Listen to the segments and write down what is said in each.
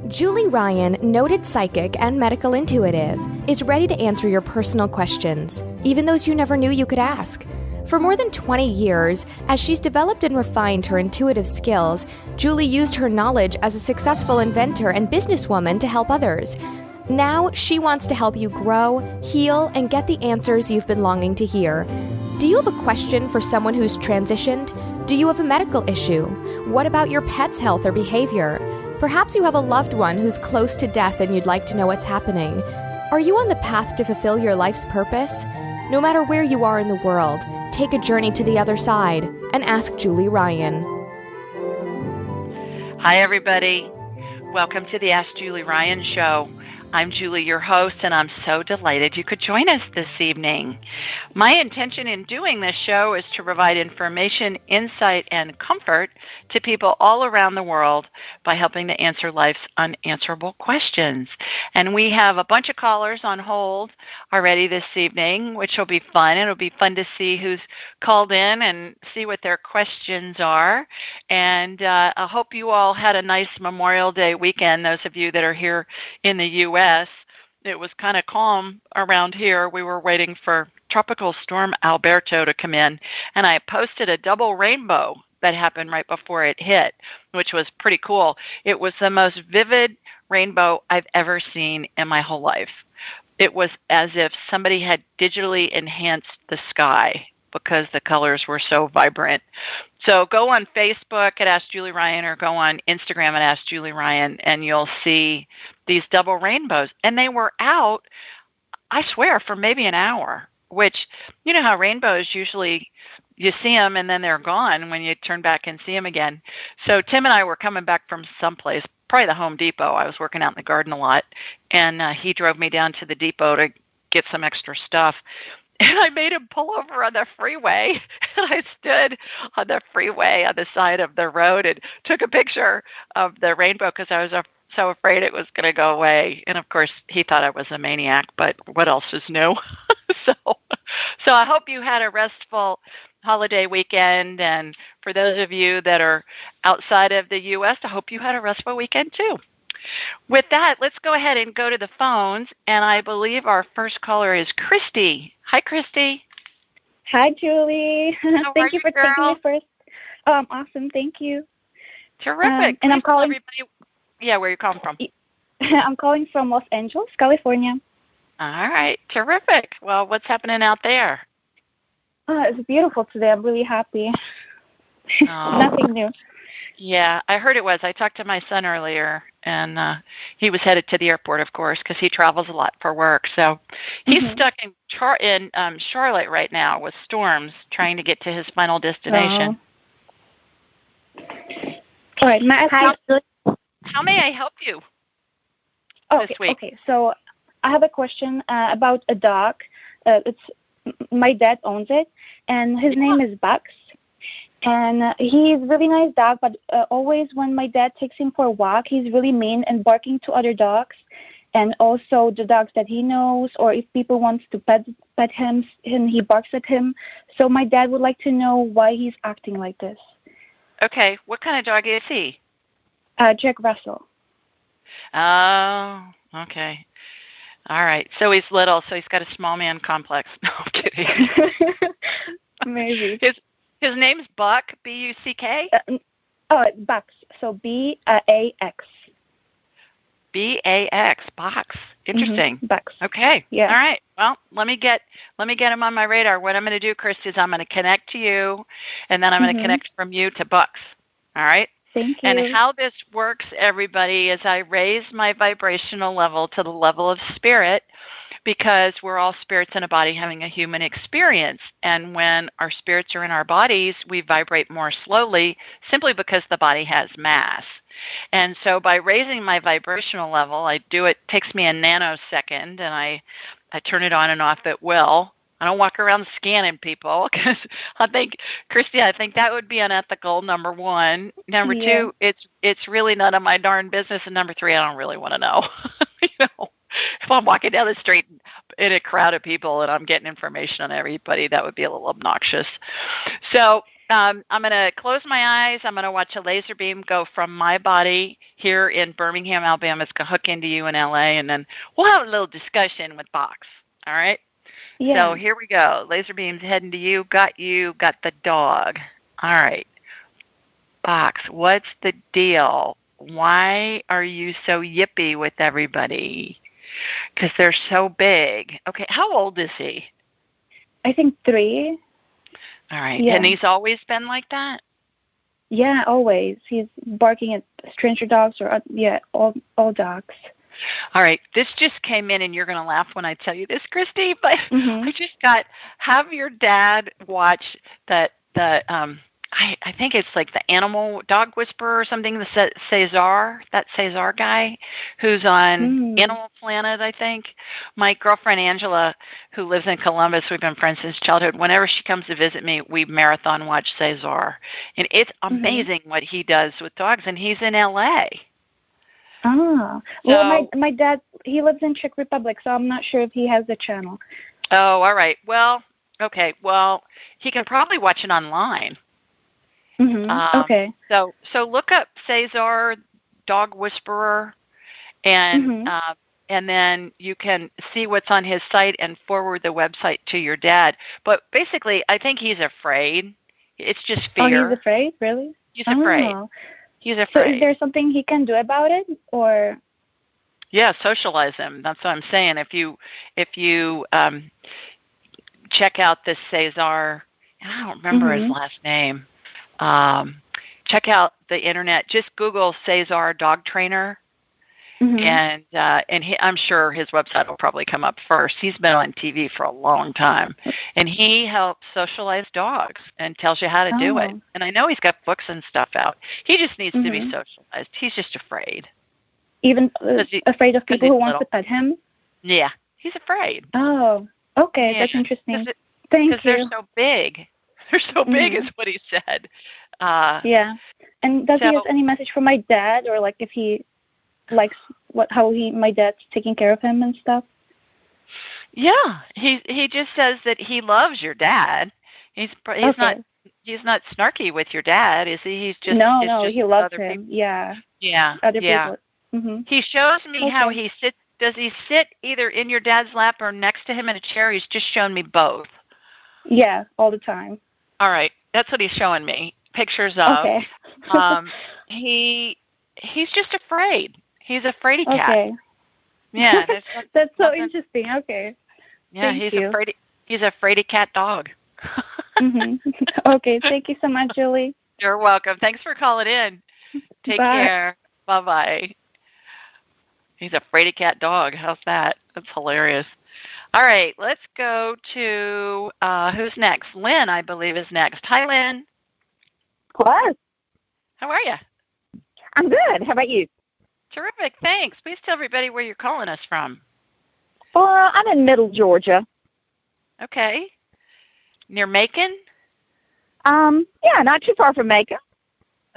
Julie Ryan, noted psychic and medical intuitive, is ready to answer your personal questions, even those you never knew you could ask. For more than 20 years, as she's developed and refined her intuitive skills, Julie used her knowledge as a successful inventor and businesswoman to help others. Now, she wants to help you grow, heal, and get the answers you've been longing to hear. Do you have a question for someone who's transitioned? Do you have a medical issue? What about your pet's health or behavior? Perhaps you have a loved one who's close to death and you'd like to know what's happening. Are you on the path to fulfill your life's purpose? No matter where you are in the world, take a journey to the other side and ask Julie Ryan. Hi, everybody. Welcome to the Ask Julie Ryan Show. I'm Julie, your host, and I'm so delighted you could join us this evening. My intention in doing this show is to provide information, insight, and comfort to people all around the world by helping to answer life's unanswerable questions. And we have a bunch of callers on hold already this evening, which will be fun. It'll be fun to see who's called in and see what their questions are. And I hope you all had a nice Memorial Day weekend, those of you that are here in the U.S. It was kind of calm around here. We were waiting for Tropical Storm Alberto to come in, and I posted a double rainbow that happened right before it hit, which was pretty cool. It was the most vivid rainbow I've ever seen in my whole life. It was as if somebody had digitally enhanced the sky because the colors were so vibrant. So go on Facebook at Ask Julie Ryan or go on Instagram at Ask Julie Ryan, and you'll see these double rainbows. And they were out, I swear, for maybe an hour, which, you know how rainbows usually, you see them and then they're gone when you turn back and see them again. So Tim and I were coming back from someplace, probably the Home Depot. I was working out in the garden a lot, and he drove me down to the depot to get some extra stuff. And I made him pull over on the freeway, and I stood on the freeway on the side of the road and took a picture of the rainbow because I was so afraid it was going to go away. And, of course, he thought I was a maniac, but what else is new? So I hope you had a restful holiday weekend, and for those of you that are outside of the U.S., I hope you had a restful weekend, too. With that, let's go ahead and go to the phones, and I believe our first caller is Christy. Hi, Christy. Hi, Julie. Thank you for girl? taking me first. Awesome, thank you. Terrific. And I'm calling. Yeah, where are you calling from? I'm calling from Los Angeles, California. All right, terrific. Well, what's happening out there? It's beautiful today. I'm really happy. Oh. Nothing new. Yeah, I heard it was. I talked to my son earlier, and he was headed to the airport, of course, because he travels a lot for work. So he's stuck in Charlotte right now with storms, trying to get to his final destination. All right. How may I help you this week? Okay, so I have a question about a dog. My dad owns it, and his name is Bugs. And he's a really nice dog, but always when my dad takes him for a walk, he's really mean and barking to other dogs, and also the dogs that he knows, or if people want to pet him, and he barks at him. So my dad would like to know why he's acting like this. Okay, what kind of dog is he? Jack Russell. Oh, okay. All right. So he's little, so he's got a small man complex. No, I'm kidding. Maybe. His name's Buck, B-U-C-K? Bucks. So B-A-X. B-A-X, Box. Interesting. Bucks. Okay. Yeah. All right. Well, let me get him on my radar. What I'm going to do, Christy, is I'm going to connect to you, and then I'm going to connect from you to Bucks. All right? Thank you. And how this works, everybody, is I raise my vibrational level to the level of spirit, because we're all spirits in a body having a human experience. And when our spirits are in our bodies, we vibrate more slowly simply because the body has mass. And so by raising my vibrational level, it takes me a nanosecond, and I turn it on and off at will. I don't walk around scanning people because I think that would be unethical, number one. Number two, it's really none of my darn business. And number three, I don't really want to know. If I'm walking down the street in a crowd of people and I'm getting information on everybody, that would be a little obnoxious. So I'm going to close my eyes. I'm going to watch a laser beam go from my body here in Birmingham, Alabama. It's going to hook into you in L.A., and then we'll have a little discussion with Box. All right? Yeah. So here we go. Laser beam's heading to you. Got the dog. All right. Box, what's the deal? Why are you so yippy with everybody? Because they're so big. Okay, how old is he? I think 3. All right. Yeah. And he's always been like that? Yeah, always. He's barking at stranger dogs or, all dogs. All right. This just came in, and you're going to laugh when I tell you this, Christy, but Mm-hmm. I just have your dad watch I think it's like the animal dog whisperer or something, the Cesar, that Cesar guy who's on Animal Planet, I think. My girlfriend Angela, who lives in Columbus, we've been friends since childhood. Whenever she comes to visit me, we marathon watch Cesar. And it's amazing what he does with dogs, and he's in L.A. Oh. Well, my dad, he lives in Czech Republic, so I'm not sure if he has the channel. Oh, all right. Well, okay. Well, he can probably watch it online. Mm-hmm. Okay. So look up Cesar Dog Whisperer, and then you can see what's on his site and forward the website to your dad. But basically, I think he's afraid. It's just fear. Oh, he's afraid? Really? He's afraid. Oh. He's afraid. So is there something he can do about it, or? Yeah, socialize him. That's what I'm saying. If you check out this Cesar, I don't remember his last name. Check out the internet. Just Google Cesar dog trainer, and I'm sure his website will probably come up first. He's been on TV for a long time, and he helps socialize dogs and tells you how to do it. And I know he's got books and stuff out. He just needs to be socialized. He's just afraid. Even afraid of people who want to pet him? Yeah, he's afraid. Oh, okay, that's interesting. Thank you. Because they're so big. They're so big is what he said. Yeah. And does he have any message for my dad, or like if he likes how my dad's taking care of him and stuff? Yeah. He just says that he loves your dad. He's not snarky with your dad, is he? He's just No, he loves him. People. Yeah. Yeah. Other people. Mm-hmm. He shows me how he sits. Does he sit either in your dad's lap or next to him in a chair? He's just shown me both. Yeah, all the time. All right, that's what he's showing me pictures of. Okay. He's just afraid. He's a fraidy cat. Okay. Yeah, that's so interesting. Okay. Yeah, he's a fraidy cat dog. Okay, thank you so much, Julie. You're welcome. Thanks for calling in. Take care. Bye-bye. He's a fraidy cat dog. How's that? That's hilarious. All right, let's go to who's next? Lynn, I believe, is next. Hi, Lynn. Hello. How are you? I'm good. How about you? Terrific. Thanks. Please tell everybody where you're calling us from. Well, I'm in Middle Georgia. Okay. Near Macon? Yeah, not too far from Macon.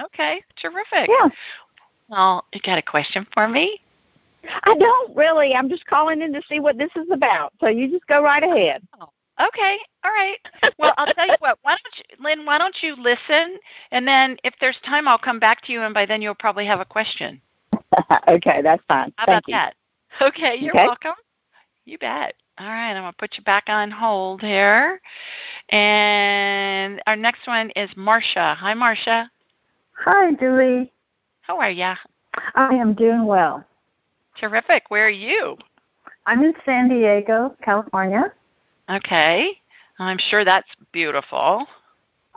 Okay. Terrific. Yeah. Well, you got a question for me? I don't really. I'm just calling in to see what this is about. So you just go right ahead. Oh, okay. All right. Well, I'll tell you what. Lynn, why don't you listen? And then if there's time, I'll come back to you, and by then you'll probably have a question. Okay, that's fine. How about that? Okay, you're welcome. You bet. All right, I'm going to put you back on hold here. And our next one is Marcia. Hi, Marcia. Hi, Julie. How are you? I am doing well. Terrific. Where are you? I'm in San Diego, California. Okay. I'm sure that's beautiful.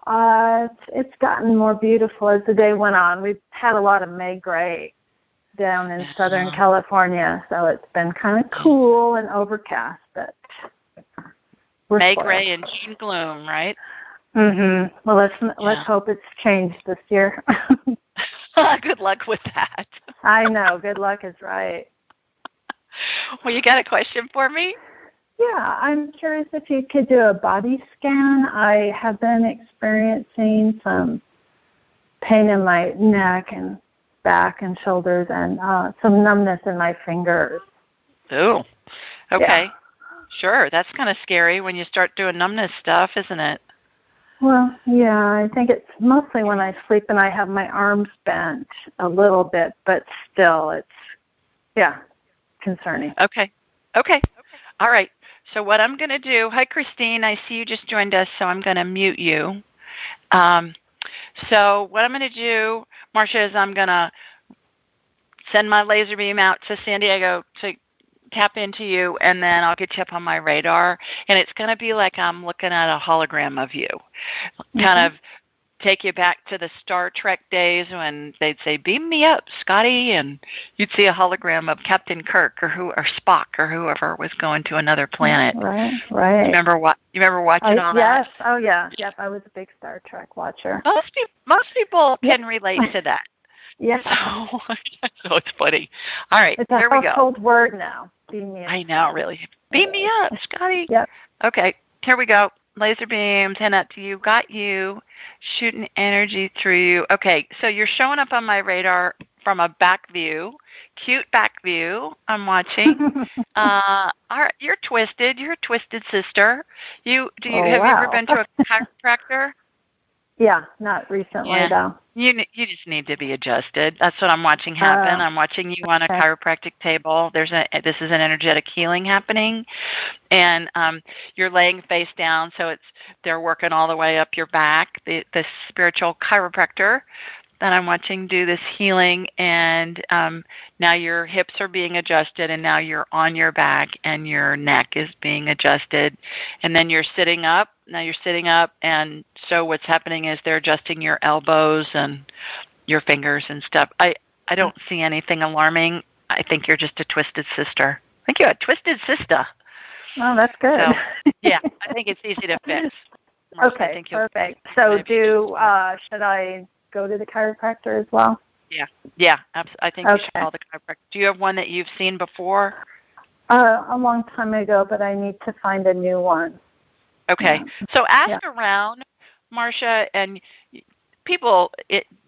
It's gotten more beautiful as the day went on. We've had a lot of May gray down in Southern California, so it's been kind of cool and overcast. But May gray and June gloom, right? Mm-hmm. Well, let's hope it's changed this year. Good luck with that. I know. Good luck is right. Well, you got a question for me? Yeah, I'm curious if you could do a body scan. I have been experiencing some pain in my neck and back and shoulders and some numbness in my fingers. Oh, okay. Yeah. Sure. That's kind of scary when you start doing numbness stuff, isn't it? Well, yeah, I think it's mostly when I sleep and I have my arms bent a little bit, but still it's, concerning. Okay. All right. So what I'm going to do, hi, Christine, I see you just joined us, so I'm going to mute you. So what I'm going to do, Marcia, is I'm going to send my laser beam out to San Diego to tap into you, and then I'll get you up on my radar, and it's going to be like I'm looking at a hologram of you, kind of take you back to the Star Trek days when they'd say, "Beam me up, Scotty," and you'd see a hologram of Captain Kirk or Spock or whoever was going to another planet. Right. You remember watching all that? Yes. Oh, yeah. Yep, I was a big Star Trek watcher. Most people can relate to that. Yes. So it's funny. All right, it's here we go. It's a household word now. Beam me up. I know, really. Beam me up, Scotty. Yep. Okay, here we go. Laser beam, 10 up to you. Got you. Shooting energy through you. Okay, so you're showing up on my radar from a back view. Cute back view. I'm watching. All right, you're twisted. You're a twisted sister. Have you ever been to a chiropractor? Yeah, not recently though. You just need to be adjusted. That's what I'm watching happen. I'm watching you on a chiropractic table. This is an energetic healing happening, and you're laying face down, so they're working all the way up your back. The spiritual chiropractor that I'm watching do this healing, and now your hips are being adjusted, and now you're on your back, and your neck is being adjusted, and then you're sitting up. Now you're sitting up, and so what's happening is they're adjusting your elbows and your fingers and stuff. I don't see anything alarming. I think you're just a twisted sister. I think you're a twisted sister. Oh, that's good. So, yeah, I think it's easy to fix. Okay, perfect. So should I go to the chiropractor as well? Yeah, I think you should call the chiropractor. Do you have one that you've seen before? A long time ago, but I need to find a new one. Okay, so ask around, Marcia, and people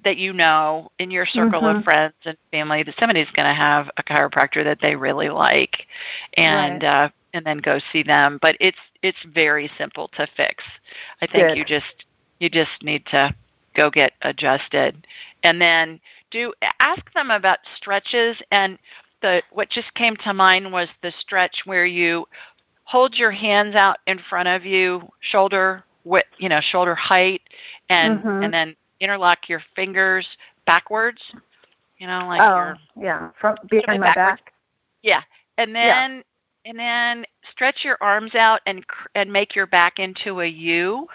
that you know in your circle of friends and family that somebody's going to have a chiropractor that they really like, and then go see them. But it's very simple to fix. I think you just need to go get adjusted, and then ask them about stretches. And what just came to mind was the stretch where you hold your hands out in front of you, shoulder height, and then interlock your fingers backwards. From behind my back. Yeah, and then stretch your arms out and make your back into a U.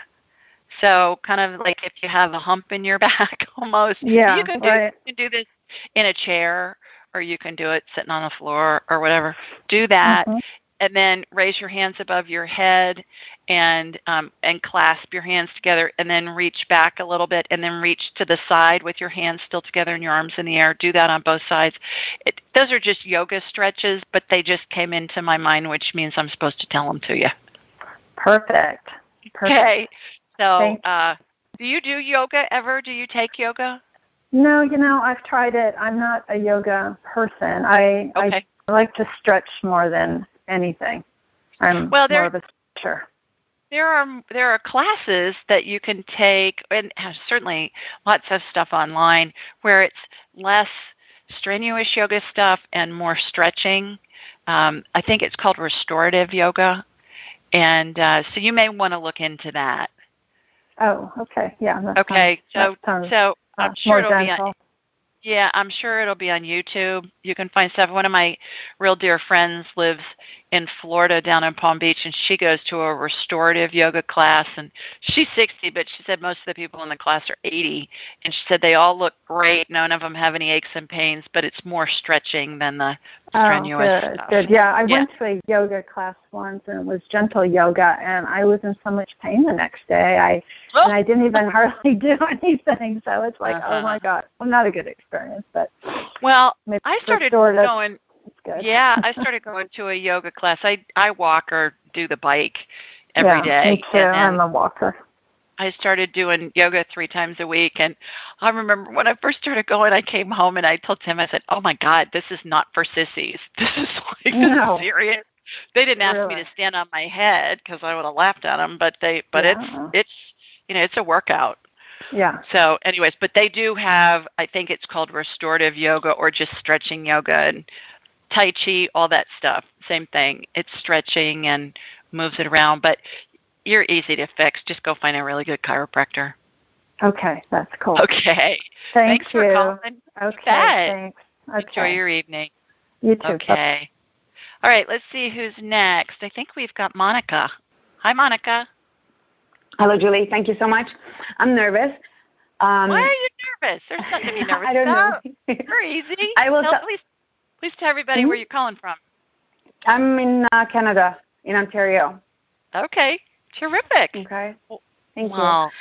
So kind of like if you have a hump in your back, almost. Yeah, you can do this in a chair, or you can do it sitting on the floor or whatever. Do that. And then raise your hands above your head and clasp your hands together, and then reach back a little bit, and then reach to the side with your hands still together and your arms in the air. Do that on both sides. Those are just yoga stretches, but they just came into my mind, which means I'm supposed to tell them to you. Perfect. Okay. So do you do yoga ever? Do you take yoga? No, I've tried it. I'm not a yoga person. I like to stretch more than anything. I'm more of a stretcher. There are classes that you can take, and certainly lots of stuff online where it's less strenuous yoga stuff and more stretching. I think it's called restorative yoga, and so you may want to look into that. Oh, okay, yeah. Okay, so I'm sure it'll be on. Yeah, I'm sure it'll be on YouTube. You can find stuff. One of my real dear friends lives in Florida down in Palm Beach, and she goes to a restorative yoga class, and she's 60, but she said most of the people in the class are 80, and she said they all look great. None of them have any aches and pains, but it's more stretching than the strenuous stuff. Good. Yeah, I went to a yoga class once, and it was gentle yoga, and I was in so much pain the next day. And I didn't even hardly do anything, so it's like, oh my God, well, not a good experience. But I started going. Yeah, I started going to a yoga class. I walk or do the bike every day. Me too. I'm a walker. I started doing yoga 3 times a week, and I remember when I first started going, I came home and I told Tim, I said, "Oh my God, this is not for sissies. This is this is serious." They didn't ask me to stand on my head because I would have laughed at them, but it's it's a workout. Yeah. So anyways, but they do have, I think it's called restorative yoga or just stretching yoga and Tai Chi, all that stuff. Same thing. It's stretching and moves it around, but you're easy to fix. Just go find a really good chiropractor. Okay, that's cool. Okay. Thanks for calling. Okay, thanks. Okay. Enjoy your evening. You too. Okay. All right, let's see who's next. I think we've got Monica. Hi, Monica. Hello, Julie. Thank you so much. I'm nervous. Why are you nervous? There's nothing to be nervous I don't about. know. You're easy. I will. Please tell everybody where you're calling from. I'm in Canada, in Ontario. Okay. Terrific. Okay. Thank Wow. you.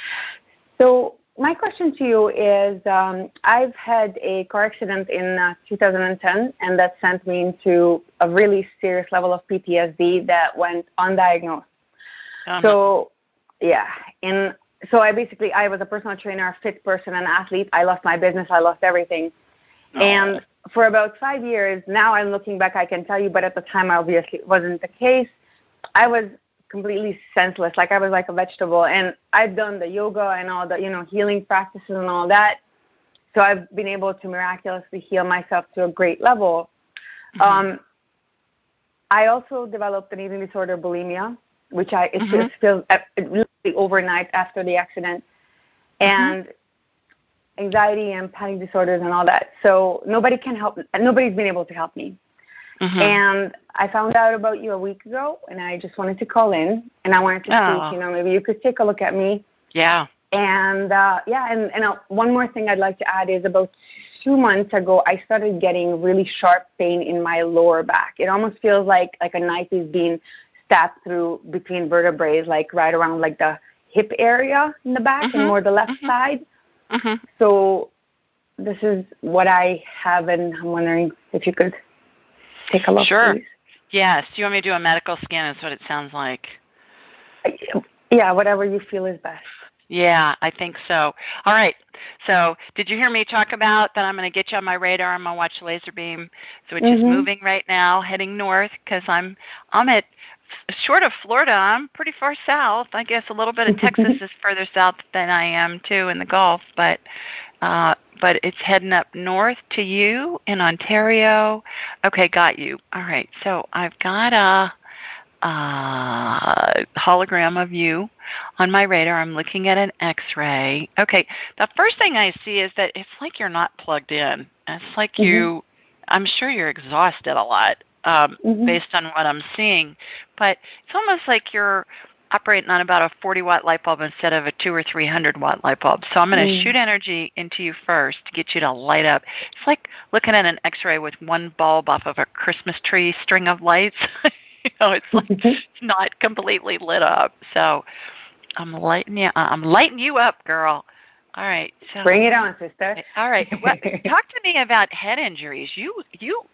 So my question to you is, I've had a car accident in 2010, and that sent me into a really serious level of PTSD that went undiagnosed. Uh-huh. So, yeah. So I was a personal trainer, a fit person, an athlete. I lost my business. I lost everything. Oh. And for about 5 years, now I'm looking back, I can tell you, but at the time, obviously, it wasn't the case. I was completely senseless, like I was like a vegetable. And I've done the yoga and all the, healing practices and all that. So I've been able to miraculously heal myself to a great level. Mm-hmm. I also developed an eating disorder, bulimia, which it just feels literally overnight after the accident, and anxiety and panic disorders and all that. So nobody's been able to help me. Mm-hmm. And I found out about you a week ago, and I just wanted to call in, and I wanted to see, maybe you could take a look at me. Yeah. And, one more thing I'd like to add is about 2 months ago, I started getting really sharp pain in my lower back. It almost feels like a knife is being stabbed through between vertebrae, like right around like the hip area in the back and more the left side. Mm-hmm. So this is what I have, and I'm wondering if you could take a look, Sure. please. Yes. Do you want me to do a medical scan? Is what it sounds like. Yeah, whatever you feel is best. Yeah, I think so. All right. So did you hear me talk about that I'm going to get you on my radar? I'm going to watch laser beam. So it's just moving right now, heading north, because I'm at, short of Florida, I'm pretty far south. I guess a little bit of Texas is further south than I am, too, in the Gulf. But it's heading up north to you in Ontario. Okay, got you. All right. So I've got a hologram of you on my radar. I'm looking at an X-ray. Okay, the first thing I see is that it's like you're not plugged in. It's like I'm sure you're exhausted a lot based on what I'm seeing, but it's almost like you're operating on about a 40-watt light bulb instead of a 200 or 300-watt light bulb. So I'm going to shoot energy into you first to get you to light up. It's like looking at an X-ray with one bulb off of a Christmas tree string of lights. It's like it's not completely lit up. So I'm lighting you up, girl. All right. So bring it on, sister. All right. Well, talk to me about head injuries. You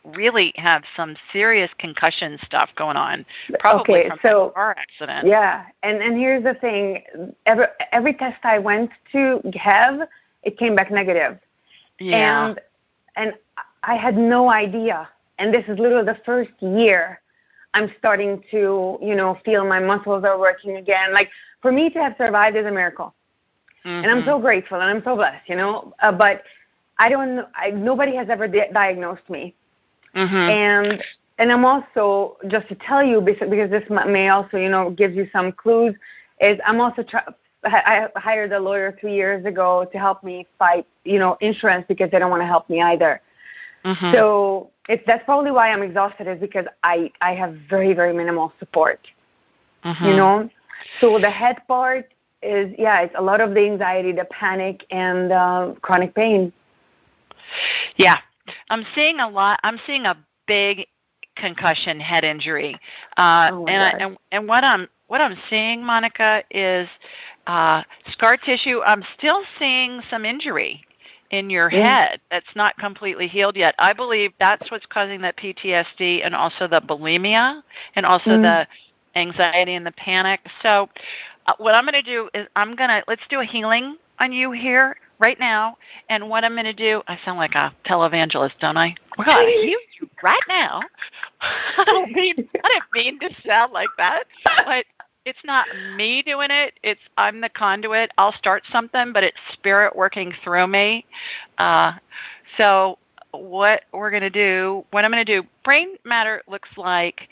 really have some serious concussion stuff going on. Probably from a car accident. Yeah. And here's the thing. Every test I went to have, it came back negative. Yeah. And I had no idea. And this is literally the first year I'm starting to, feel my muscles are working again. Like, for me to have survived is a miracle. And I'm so grateful, and I'm so blessed, But I don't know. Nobody has ever diagnosed me. And I'm also, just to tell you, because this may also, give you some clues, is I'm also I hired a lawyer 3 years ago to help me fight, insurance, because they don't want to help me either. So that's probably why I'm exhausted, is because I have very, very minimal support, So the head part is, it's a lot of the anxiety, the panic, and chronic pain. Yeah. I'm seeing a big concussion head injury. And what I'm seeing, Monica, is scar tissue. I'm still seeing some injury in your head that's not completely healed yet. I believe that's what's causing that PTSD and also the bulimia and also the anxiety and the panic. So what I'm going to do is let's do a healing on you here right now. And what I'm going to do, I sound like a televangelist, don't I? We're going to heal you right now. I didn't mean to sound like that, but it's not me doing it. I'm the conduit. I'll start something, but it's spirit working through me. So what I'm going to do, brain matter looks like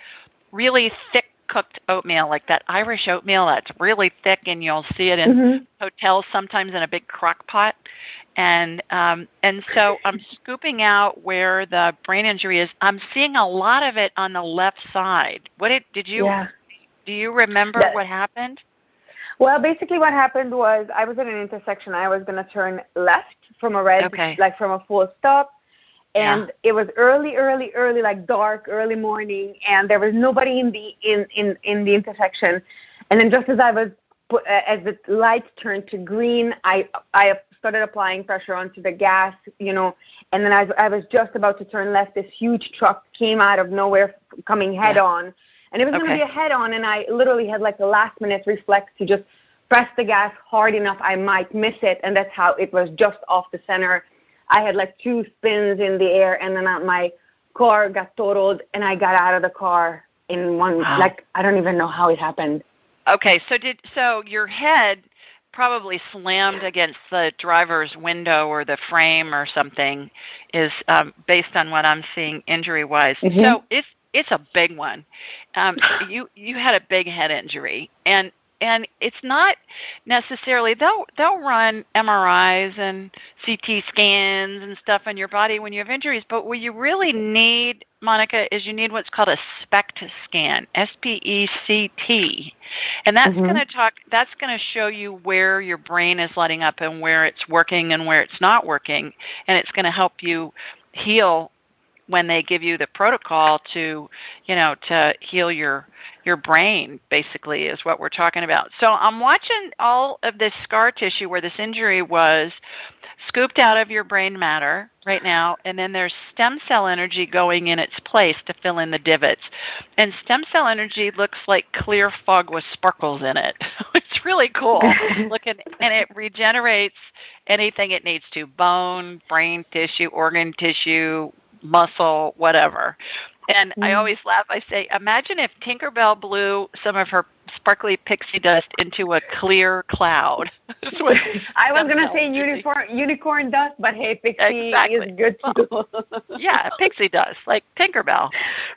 really thick cooked oatmeal, like that Irish oatmeal that's really thick, and you'll see it in hotels sometimes in a big crock pot. And so I'm scooping out where the brain injury is. I'm seeing a lot of it on the left side. Do you remember what happened? Well, basically what happened was I was at an intersection. I was going to turn left from a red, like from a full stop. And it was early, like dark, early morning, and there was nobody in the intersection. And then just as as the lights turned to green, I started applying pressure onto the gas, and then I was just about to turn left. This huge truck came out of nowhere, coming head on, and it was going to be a head on. And I literally had like a last minute reflex to just press the gas hard enough I might miss it, and that's how it was just off the center. I had like 2 spins in the air, and then my car got totaled, and I got out of the car in one, like, I don't even know how it happened. Okay, so your head probably slammed against the driver's window or the frame or something is based on what I'm seeing injury-wise. Mm-hmm. So it's a big one. You had a big head injury, and it's not necessarily, they'll run MRIs and CT scans and stuff on your body when you have injuries, but what you really need, Monica, is you need what's called a SPECT scan, SPECT. And that's going to show you where your brain is lighting up and where it's working and where it's not working, and it's going to help you heal when they give you the protocol to heal your brain, basically, is what we're talking about. So I'm watching all of this scar tissue where this injury was scooped out of your brain matter right now, and then there's stem cell energy going in its place to fill in the divots. And stem cell energy looks like clear fog with sparkles in it. It's really cool looking, and it regenerates anything it needs to: bone, brain tissue, organ tissue, muscle, whatever. And I always laugh. I say, imagine if Tinkerbell blew some of her sparkly pixie dust into a clear cloud. I was going to say unicorn dust, but hey, pixie is good too. Yeah, pixie dust, like Tinkerbell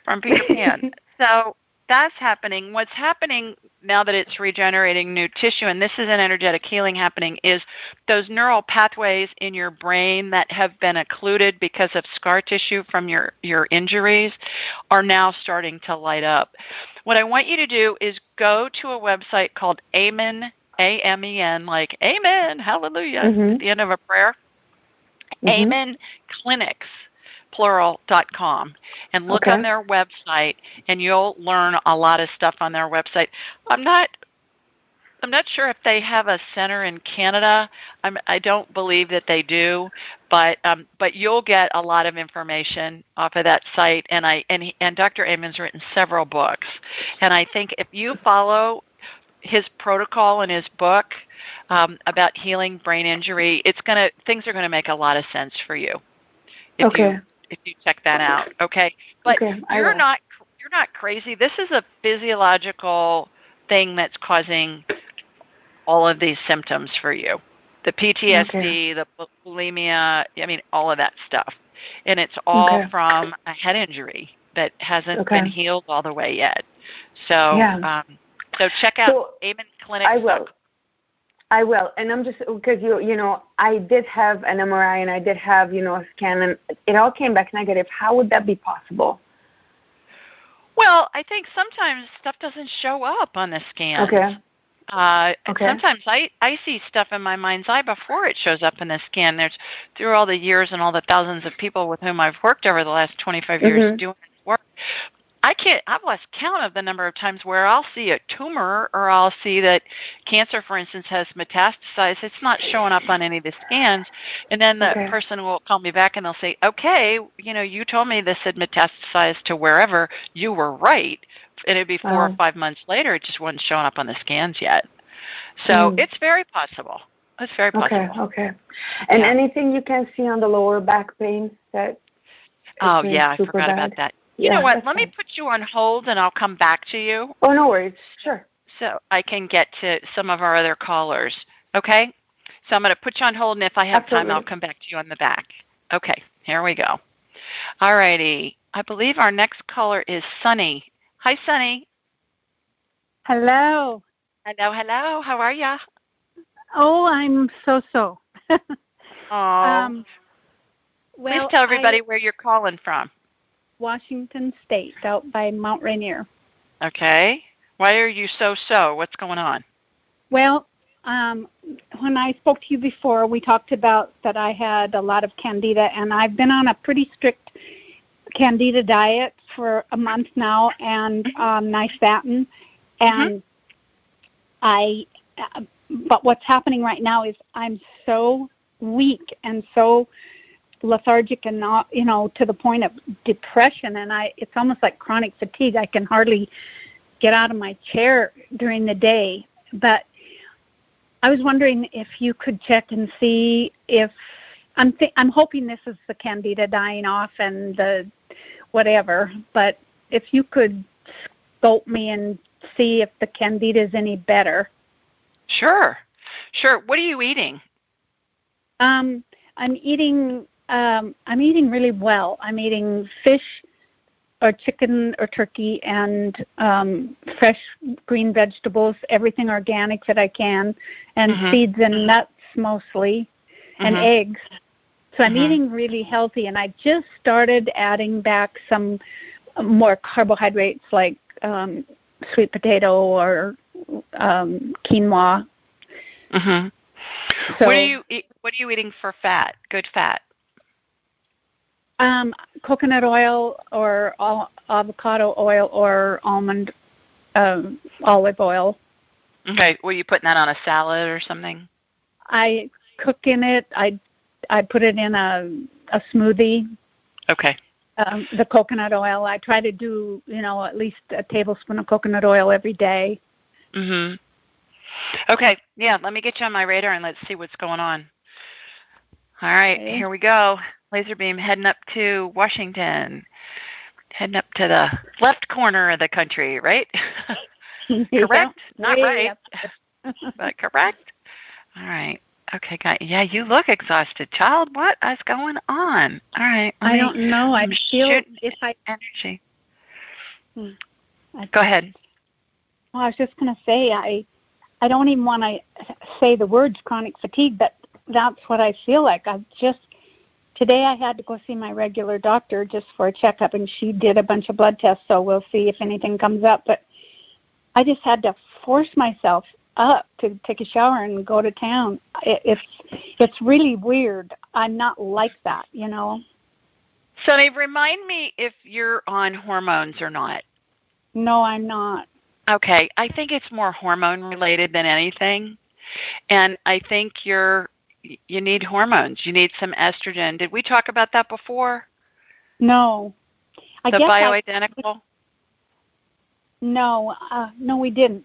from Peter Pan. So that's happening. What's happening now that it's regenerating new tissue, and this is an energetic healing happening, is those neural pathways in your brain that have been occluded because of scar tissue from your injuries are now starting to light up. What I want you to do is go to a website called Amen, A-M-E-N, like Amen, hallelujah, at the end of a prayer. Amen Clinics, plural.com, and look on their website, and you'll learn a lot of stuff on their website. I'm not sure if they have a center in Canada. I don't believe that they do, but you'll get a lot of information off of that site. And Dr. Amen's written several books, and I think if you follow his protocol in his book about healing brain injury, things are gonna make a lot of sense for you. If you check that out, okay? But you're not crazy. This is a physiological thing that's causing all of these symptoms for you. The PTSD, the bulimia, all of that stuff. And it's all from a head injury that hasn't been healed all the way yet. So so check out Amen Clinic. I will. And I'm just, because, I did have an MRI and I did have, a scan, and it all came back negative. How would that be possible? Well, I think sometimes stuff doesn't show up on the scan. Sometimes I see stuff in my mind's eye before it shows up in the scan. There's, through all the years and all the thousands of people with whom I've worked over the last 25 years doing this work, I've lost count of the number of times where I'll see a tumor, or I'll see that cancer, for instance, has metastasized. It's not showing up on any of the scans. And then the person will call me back and they'll say, okay, you told me this had metastasized to wherever. You were right. And it'd be 4 or 5 months later. It just wasn't showing up on the scans yet. So it's very possible. It's very possible. Okay. And anything you can see on the lower back pain that? Oh, yeah, I forgot about that. You know what? Let me put you on hold, and I'll come back to you. Oh, no worries. Sure. so I can get to some of our other callers. Okay? So I'm going to put you on hold, and if I have time, I'll come back to you on the back. Okay, here we go. All righty. I believe our next caller is Sunny. Hi, Sunny. Hello. Hello. How are ya? Oh, I'm so. Oh. Please tell everybody where you're calling from. Washington State, out by Mount Rainier. Okay. Why are you so? What's going on? Well, when I spoke to you before, we talked about that I had a lot of candida, and I've been on a pretty strict candida diet for a month now, and nystatin, and but what's happening right now is I'm so weak and so lethargic and not, to the point of depression, and it's almost like chronic fatigue. I can hardly get out of my chair during the day. But I was wondering if you could check and see if I'm hoping this is the candida dying off and the whatever, but if you could scope me and see if the candida is any better. Sure. What are you eating? I'm eating really well. I'm eating fish or chicken or turkey and fresh green vegetables, everything organic that I can, and seeds and nuts mostly, and eggs. So I'm eating really healthy, and I just started adding back some more carbohydrates like sweet potato or quinoa. So, what are you eating for fat? Good fat? Coconut oil or avocado oil or almond olive oil. Okay. Were you putting that on a salad or something? I cook in it. I put it in a smoothie. Okay. The coconut oil, I try to do, at least a tablespoon of coconut oil every day. Okay. Yeah, let me get you on my radar and let's see what's going on. All right, Here we go. Laser beam heading up to Washington. Heading up to the left corner of the country, right? Correct? Not right. But correct? All right. Okay, guys. Yeah, you look exhausted, child. What is going on? All right. I don't know. I feel energy. Go ahead. Well, I was just going to say, I don't even want to say the words chronic fatigue, but that's what I feel like. Today I had to go see my regular doctor just for a checkup, and she did a bunch of blood tests, so we'll see if anything comes up. But I just had to force myself up to take a shower and go to town. It's really weird. I'm not like that, Sonny, remind me if you're on hormones or not. No, I'm not. Okay. I think it's more hormone related than anything. And I think you need hormones. You need some estrogen. Did we talk about that before? No. The bioidentical? No, we didn't.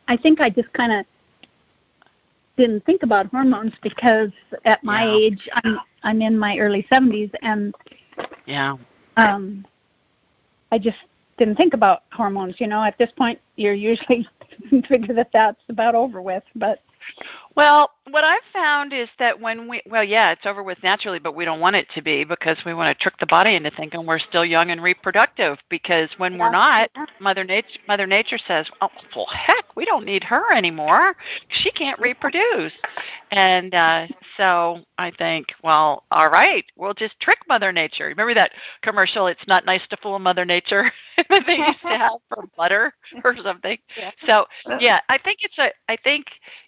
I think I just kind of didn't think about hormones because at my age, I'm in my early 70s, and I just didn't think about hormones. At this point, you're usually figure that that's about over with. But well, what I've found is that it's over with naturally, but we don't want it to be because we want to trick the body into thinking we're still young and reproductive. Because when we're not, Mother Nature says, "Oh, well, heck, we don't need her anymore. She can't reproduce." And so I think, well, all right, we'll just trick Mother Nature. Remember that commercial? It's not nice to fool Mother Nature that they used to have for butter or something. Yeah. So I think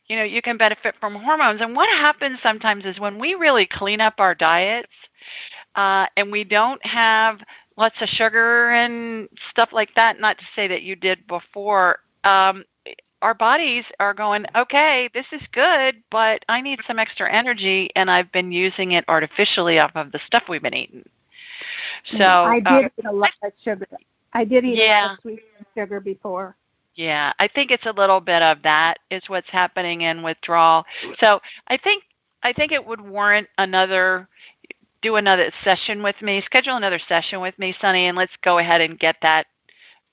you can benefit from hormones. And what happens sometimes is when we really clean up our diets and we don't have lots of sugar and stuff like that, not to say that you did before, our bodies are going, okay, this is good, but I need some extra energy, and I've been using it artificially off of the stuff we've been eating. So I did eat a lot of sugar. I did eat a lot of sweet sugar before. Yeah, I think it's a little bit of that is what's happening in withdrawal. So I think it would warrant schedule another session with me, Sonny, and let's go ahead and get that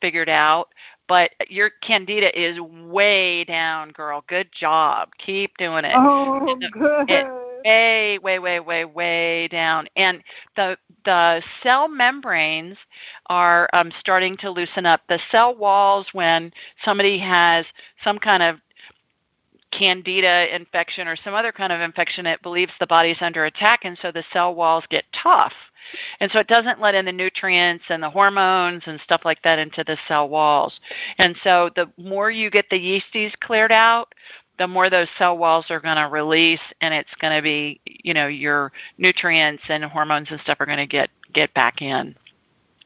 figured out. but your candida is way down, girl. Good job. Keep doing it. Oh, good. Way down. And the cell membranes are starting to loosen up. The cell walls, when somebody has some kind of candida infection or some other kind of infection, it believes the body's under attack, and so the cell walls get tough. And so it doesn't let in the nutrients and the hormones and stuff like that into the cell walls. And so the more you get the yeasties cleared out, the more those cell walls are going to release, and it's going to be, your nutrients and hormones and stuff are going to get back in.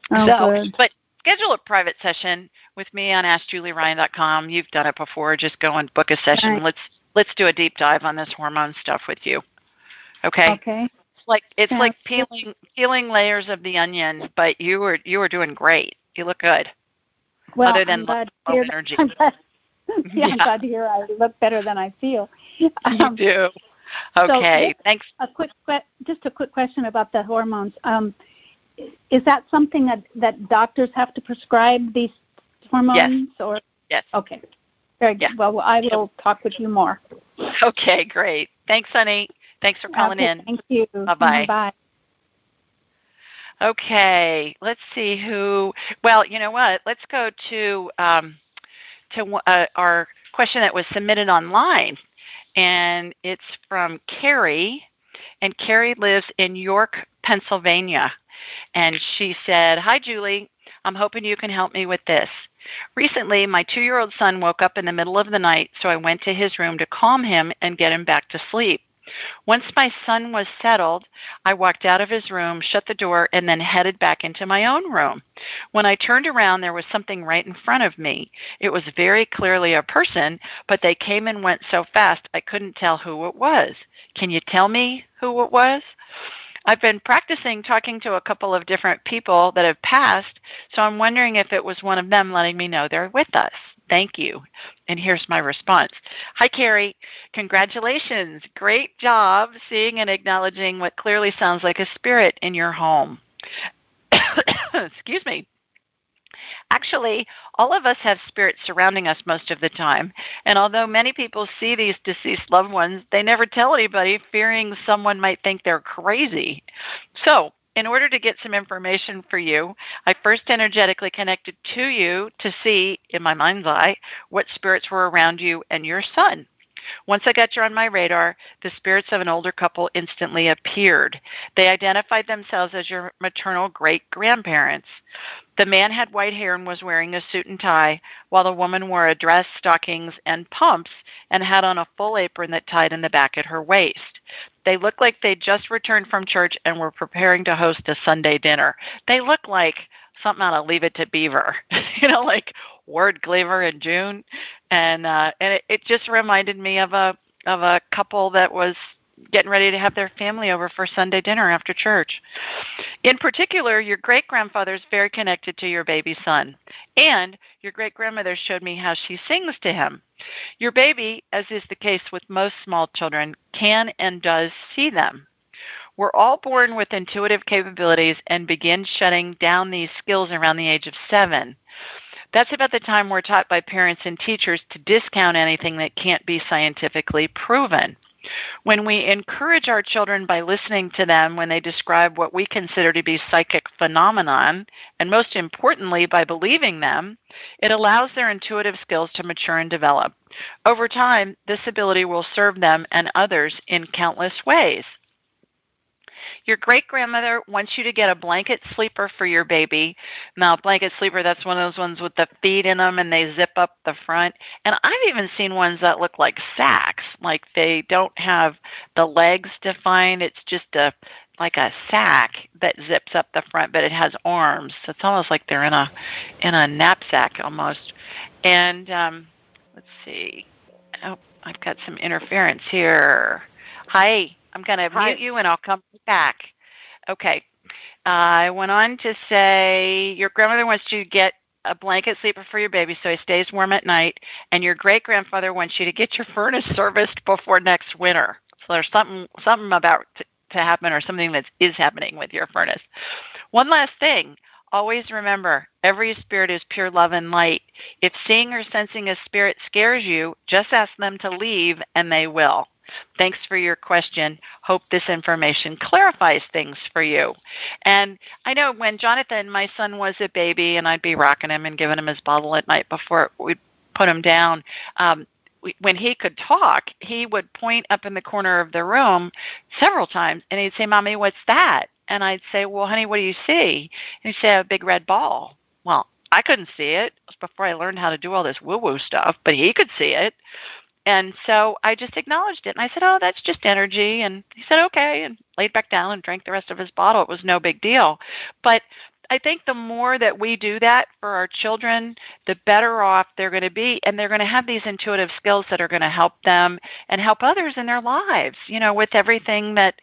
Good. But schedule a private session with me on AskJulieRyan.com. You've done it before. Just go and book a session. Right. Let's do a deep dive on this hormone stuff with you. Okay. Okay. It's like peeling layers of the onion, but you were doing great. You look good. Well, other than low energy. I'm glad to hear I look better than I feel. You do. Okay. So thanks. Just a quick question about the hormones. Is that something that doctors have to prescribe, these hormones? Yes. Or yes. Okay. Very good. Yeah. Well, I will talk with you more. Okay, great. Thanks, honey. Thanks for calling in. Thank you. Bye-bye. Bye. Okay, let's see who. Well, you know what? Let's go to our question that was submitted online, and it's from Carrie, and Carrie lives in York, Pennsylvania, and she said, "Hi, Julie. I'm hoping you can help me with this. Recently, my 2-year-old son woke up in the middle of the night, so I went to his room to calm him and get him back to sleep. Once my son was settled, I walked out of his room, shut the door, and then headed back into my own room. When I turned around, there was something right in front of me. It was very clearly a person, but they came and went so fast I couldn't tell who it was. Can you tell me who it was? I've been practicing talking to a couple of different people that have passed, so I'm wondering if it was one of them letting me know they're with us. Thank you." And here's my response. "Hi, Carrie. Congratulations. Great job seeing and acknowledging what clearly sounds like a spirit in your home." Excuse me. Actually, all of us have spirits surrounding us most of the time, and although many people see these deceased loved ones, they never tell anybody, fearing someone might think they're crazy. So, in order to get some information for you, I first energetically connected to you to see, in my mind's eye, what spirits were around you and your son. Once I got you on my radar, the spirits of an older couple instantly appeared. They identified themselves as your maternal great-grandparents. The man had white hair and was wearing a suit and tie, while the woman wore a dress, stockings, and pumps, and had on a full apron that tied in the back at her waist. They looked like they'd just returned from church and were preparing to host a Sunday dinner. They look like something out of Leave It to Beaver, like Ward Cleaver in June, and it just reminded me of a couple that was getting ready to have their family over for Sunday dinner after church. In particular, your great-grandfather is very connected to your baby son, and your great-grandmother showed me how she sings to him. Your baby, as is the case with most small children, can and does see them. We're all born with intuitive capabilities and begin shutting down these skills around the age of 7. That's about the time we're taught by parents and teachers to discount anything that can't be scientifically proven. When we encourage our children by listening to them when they describe what we consider to be psychic phenomenon, and most importantly, by believing them, it allows their intuitive skills to mature and develop. Over time, this ability will serve them and others in countless ways. Your great-grandmother wants you to get a blanket sleeper for your baby. Now, blanket sleeper, that's one of those ones with the feet in them and they zip up the front. And I've even seen ones that look like sacks, like they don't have the legs defined. It's just like a sack that zips up the front, but it has arms. So it's almost like they're in a knapsack almost. And let's see. Oh, I've got some interference here. Hi. I'm going to mute you, and I'll come back. Okay. I went on to say your grandmother wants you to get a blanket sleeper for your baby so he stays warm at night, and your great-grandfather wants you to get your furnace serviced before next winter. So there's something about to happen, or something that is happening with your furnace. One last thing. always remember, every spirit is pure love and light. If seeing or sensing a spirit scares you, just ask them to leave and they will. Thanks for your question. Hope this information clarifies things for you. And I know when Jonathan, my son, was a baby, and I'd be rocking him and giving him his bottle at night before we'd put him down, when he could talk, he would point up in the corner of the room several times, and he'd say, "Mommy, what's that?" And I'd say, "Well, honey, what do you see?" And he'd say, "A big red ball." Well, I couldn't see it. It was before I learned how to do all this woo-woo stuff, but he could see it. And so I just acknowledged it. And I said, "Oh, that's just energy." And he said, "Okay," and laid back down and drank the rest of his bottle. It was no big deal. But I think the more that we do that for our children, the better off they're going to be. And they're going to have these intuitive skills that are going to help them and help others in their lives, with everything that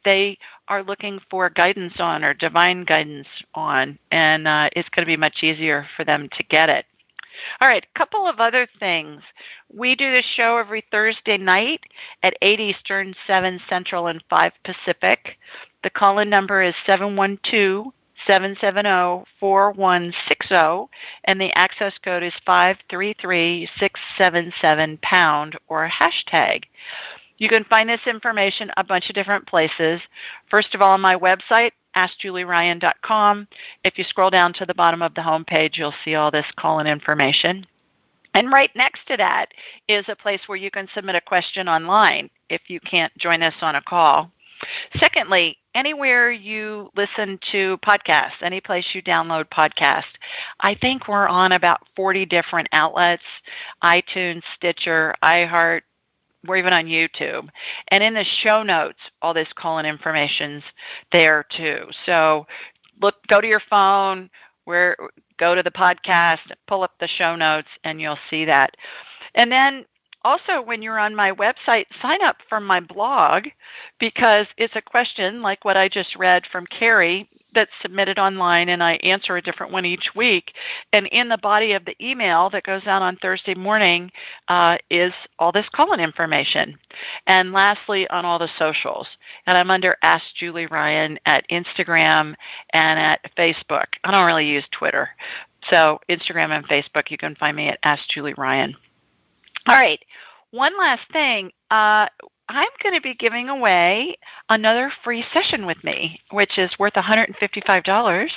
they are looking for guidance on or divine guidance on. And it's going to be much easier for them to get it. All right, a couple of other things. We do this show every Thursday night at 8 Eastern, 7 Central, and 5 Pacific. The call-in number is 712-770-4160, and the access code is 533-677# or hashtag. You can find this information a bunch of different places. First of all, on my website, AskJulieRyan.com. If you scroll down to the bottom of the homepage, you'll see all this call-in information. And right next to that is a place where you can submit a question online if you can't join us on a call. Secondly, anywhere you listen to podcasts, any place you download podcasts, I think we're on about 40 different outlets: iTunes, Stitcher, iHeart. We're even on YouTube. And in the show notes, all this call-in information's there too. So go to your phone, go to the podcast, pull up the show notes, and you'll see that. And then also, when you're on my website, sign up for my blog, because it's a question like what I just read from Carrie that's submitted online, and I answer a different one each week. And in the body of the email that goes out on Thursday morning is all this call-in information. And lastly, on all the socials. And I'm under Ask Julie Ryan at Instagram and at Facebook. I don't really use Twitter. So Instagram and Facebook, you can find me at Ask Julie Ryan. All right. One last thing. I'm going to be giving away another free session with me, which is worth $155,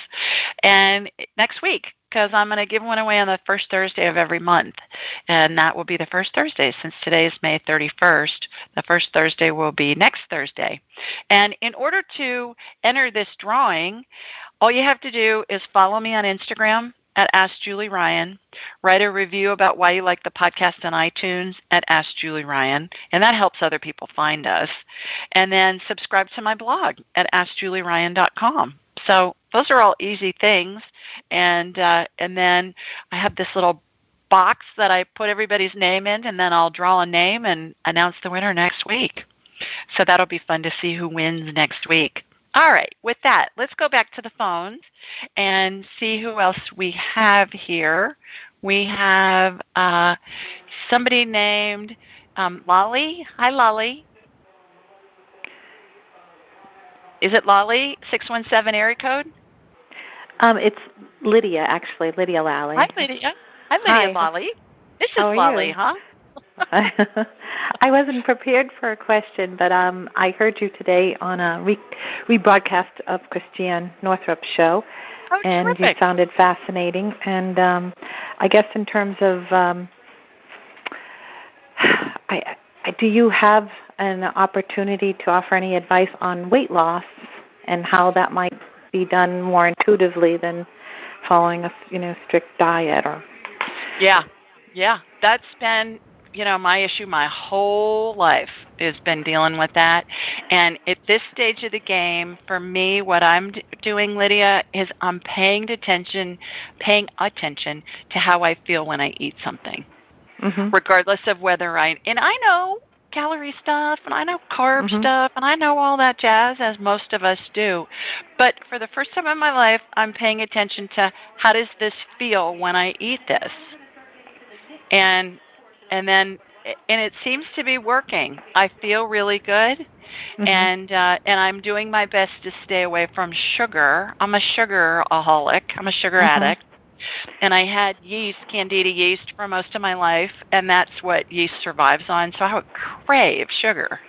and next week, because I'm going to give one away on the first Thursday of every month, and that will be the first Thursday. Since today is May 31st, the first Thursday will be next Thursday. And in order to enter this drawing, all you have to do is follow me on Instagram at Ask Julie Ryan, write a review about why you like the podcast on iTunes at Ask Julie Ryan, and that helps other people find us. And then subscribe to my blog at AskJulieRyan.com. So those are all easy things. And then I have this little box that I put everybody's name in, and then I'll draw a name and announce the winner next week. So that'll be fun to see who wins next week. All right, with that, let's go back to the phones and see who else we have here. We have somebody named Lolly. Hi, Lolly. Is it Lolly, 617 area code? It's Lydia, actually, Lydia Lally. Hi, Lydia. Hi, Lydia Lolly. This is Lolly, huh? I wasn't prepared for a question, but I heard you today on a rebroadcast of Christiane Northrup's show, and terrific. You sounded fascinating. And I guess in terms of, do you have an opportunity to offer any advice on weight loss and how that might be done more intuitively than following a strict diet? Or Yeah, that's been my issue my whole life has been dealing with that. And at this stage of the game, for me, what I'm doing, Lydia, is I'm paying attention to how I feel when I eat something, regardless of whether I know calorie stuff, and I know carb stuff, and I know all that jazz, as most of us do. But for the first time in my life, I'm paying attention to how does this feel when I eat this? And then it seems to be working. I feel really good, and I'm doing my best to stay away from sugar. I'm a sugaraholic. I'm a sugar addict. And I had yeast, candida yeast, for most of my life, and that's what yeast survives on. So I would crave sugar.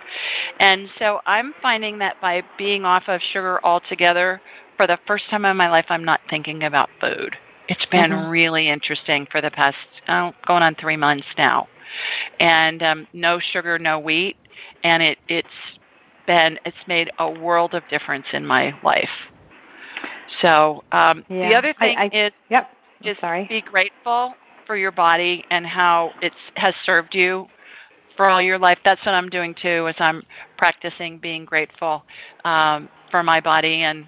And so I'm finding that by being off of sugar altogether, for the first time in my life, I'm not thinking about food. It's been really interesting for the past, going on 3 months now. And no sugar, no wheat, and it's made a world of difference in my life. So the other thing is just be grateful for your body and how it has served you for all your life. That's what I'm doing too, is I'm practicing being grateful for my body. And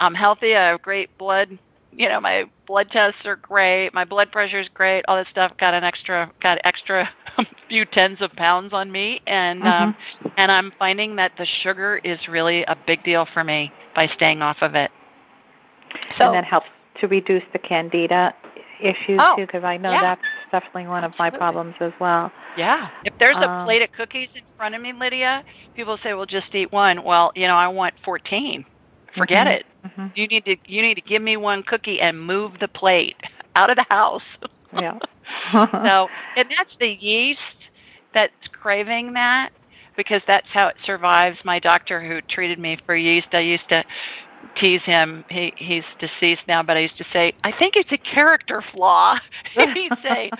I'm healthy. I have great blood. My blood tests are great. My blood pressure is great. All that stuff. Got extra few tens of pounds on me, and I'm finding that the sugar is really a big deal for me by staying off of it. So, and that helps to reduce the candida issues too, because I know that's definitely one of my problems as well. Yeah. If there's a plate of cookies in front of me, Lydia, people say, "Well, just eat one." Well, I want 14. Forget it. You need to give me one cookie and move the plate out of the house. Yeah. So, and that's the yeast that's craving that, because that's how it survives. My doctor who treated me for yeast, I used to tease him. He's deceased now, but I used to say, "I think it's a character flaw." He'd say,